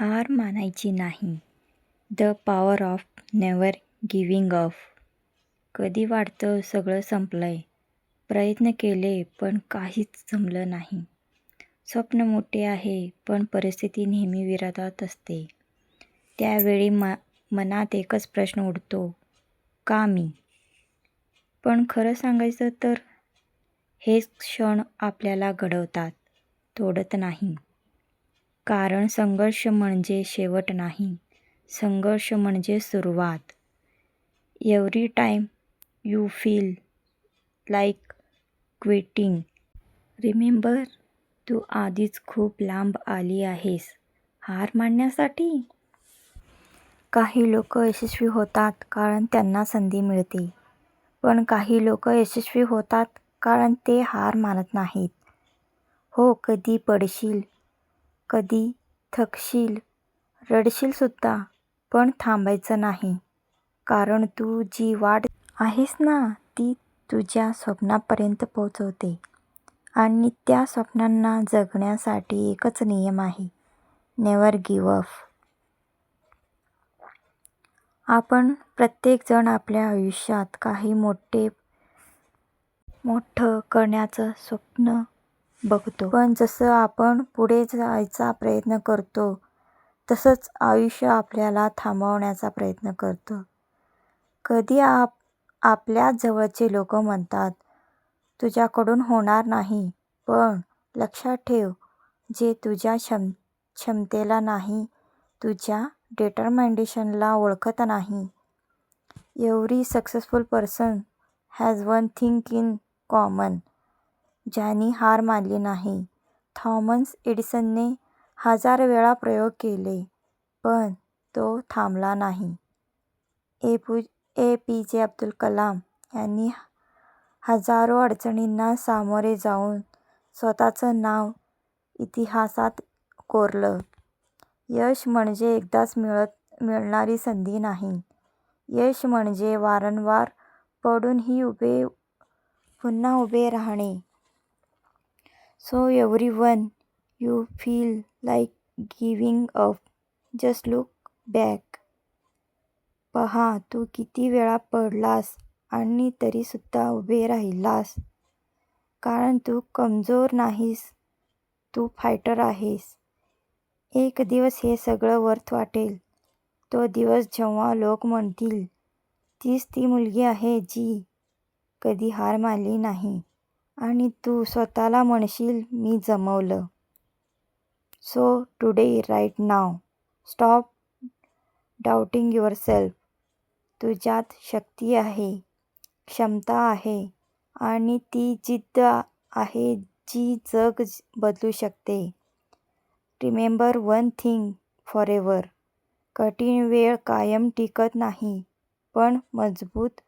हार मानायची नाही. The power of never giving up. कधी वाटतं सगळं संपलंय, प्रयत्न केले पण काहीच जमलं नाही. स्वप्न मोठे आहे पण परिस्थिती नेहमी विरोधात असते. त्यावेळी मनात एकच प्रश्न उडतो, का मी? पण खरं सांगायचं तर हेच क्षण आपल्याला घडवतात, तोडत नाही. कारण संघर्ष म्हणजे शेवट नाही, संघर्ष म्हणजे सुरुवात. Every time you feel like quitting, remember, तू आधीच खूप लांब आली आहेस हार मानण्यासाठी. काही लोक यशस्वी होतात कारण त्यांना संधी मिळते, पण काही लोक यशस्वी होतात कारण ते हार मानत नाहीत. हो, कधी पडशील, कधी थकशील, रडशील सुद्धा, पण थांबायचं नाही. कारण तू जी वाट आहेस ना, ती तुझ्या स्वप्नापर्यंत पोहोचवते. आणि त्या स्वप्नांना जगण्यासाठी एकच नियम आहे, नेव्हर गिव्ह अप. आपण प्रत्येकजण आपल्या आयुष्यात काही मोठं करण्याचं स्वप्न बघतो. पण जसं आपण पुढे जायचा प्रयत्न करतो, तसंच आयुष्य आपल्याला थांबवण्याचा प्रयत्न करतं. कधी आपल्याच जवळचे लोक म्हणतात, तुझ्याकडून होणार नाही. पण लक्षात ठेव, जे तुझ्या क्षमतेला नाही, तुझ्या डिटरमिनेशनला ओळखत नाही. Every successful person has one thing in common. ज्यांनी हार मानली नाही. थॉमस एडिसनने 1000 वेळा प्रयोग केले, पण तो थांबला नाही. ए.पी.जे. अब्दुल कलाम यांनी हजारो अडचणींना सामोरे जाऊन स्वतःचं नाव इतिहासात कोरलं. यश म्हणजे एकदाच मिळणारी संधी नाही. यश म्हणजे वारंवार पडूनही पुन्हा उभे राहणे. So everyone you feel like giving up, just look back. पहा, तू किती वेळा पडलास आणि तरीसुद्धा उभे राहिलास. कारण तू कमजोर नाहीस, तू फायटर आहेस. एक दिवस हे सगळं व्यर्थ वाटेल. तो दिवस जेव्हा लोक म्हणतील, तीच ती मुलगी आहे जी कधी हार मानली नाही. आणि तू स्वतःला म्हणशील, मी जमवलं. सो टुडे, राईट नाव, स्टॉप डाऊटिंग युअरसेल्फ. तुझ्यात शक्ती आहे, क्षमता आहे आणि ती जिद्द आहे जी जग बदलू शकते. Remember one thing forever. कठीण वेळ कायम टिकत नाही, पण मजबूत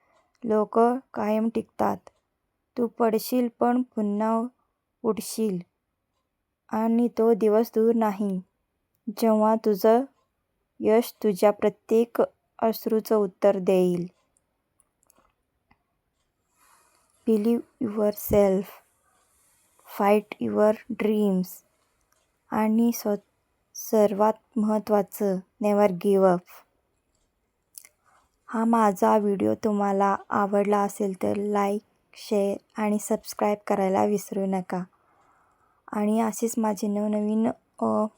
लोक कायम टिकतात. तू पडशील पण पुन्हा उठशील. आणि तो दिवस दूर नाही, जेव्हा तुझं यश तुझ्या प्रत्येक अश्रूचं उत्तर देईल. Believe yourself, fight your dreams आणि सर्वात महत्त्वाचं, नेव्हर गिव्ह अप. हा माझा व्हिडिओ तुम्हाला आवडला असेल तर लाईक, शेअर आणि सबस्क्राईब करायला विसरू नका. आणि असेच माझे नवनवीन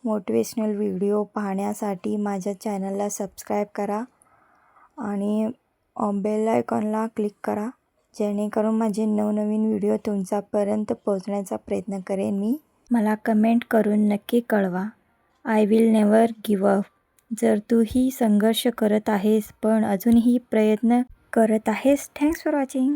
मोटिवेशनल व्हिडिओ पाहण्यासाठी माझ्या चॅनलला सबस्क्राईब करा आणि बेल आयकॉनला क्लिक करा, जेणेकरून माझे नवनवीन व्हिडिओ तुमच्यापर्यंत पोहोचण्याचा प्रयत्न करेन मी. मला कमेंट करून नक्की कळवा. I will never give up. जर तूही संघर्ष करत आहेस पण अजूनही प्रयत्न करत आहेस. Thanks for watching.